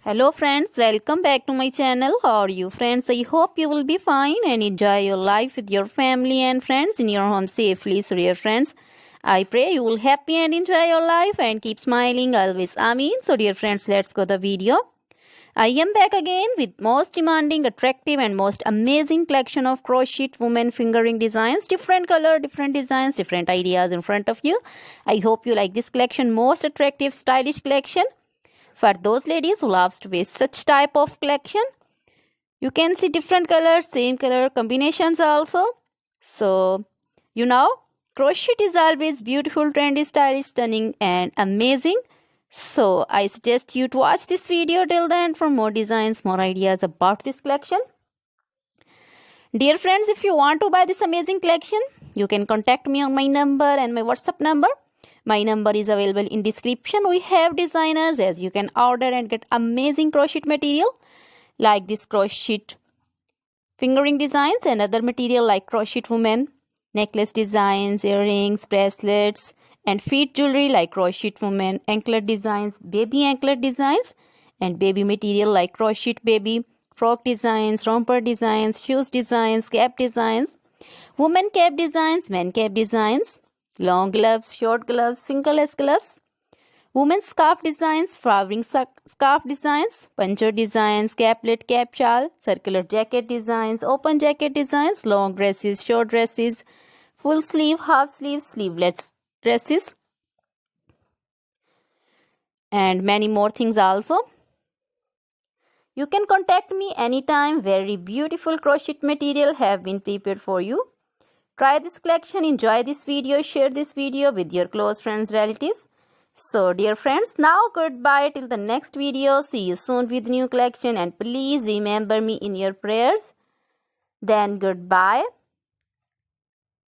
Hello friends, welcome back to my channel. How are you friends? I hope you will be fine and enjoy your life with your family and friends in your home safely. So dear friends, I pray you will happy and enjoy your life and keep smiling always. Amen. So dear friends, let's go the video. I am back again with most demanding, attractive and most amazing collection of crochet women fingering designs. Different color, different designs, different ideas in front of you. I hope you like this collection, most attractive, stylish collection. For those ladies who loves to wear such type of collection, you can see different colors, same color combinations also. So, crochet is always beautiful, trendy, stylish, stunning and amazing. So, I suggest you to watch this video till the end for more designs, more ideas about this collection. Dear friends, if you want to buy this amazing collection, you can contact me on my number and my WhatsApp number. My number is available in description. We have designers as you can order and get amazing crochet material like this crochet fingering designs and other material like crochet women, necklace designs, earrings, bracelets and feet jewelry like crochet women, anklet designs, baby anklet designs and baby material like crochet baby, frock designs, romper designs, shoes designs, cap designs, women cap designs, men cap designs, long gloves, short gloves, fingerless gloves, women's scarf designs, flowering scarf designs, puncher designs, caplet, cap shawl, circular jacket designs, open jacket designs, long dresses, short dresses, full sleeve, half sleeve, sleeveless dresses, and many more things also. You can contact me anytime. Very beautiful crochet material have been prepared for you. Try this collection, enjoy this video, share this video with your close friends, relatives. So dear friends, now goodbye till the next video. See you soon with new collection and please remember me in your prayers. Then goodbye.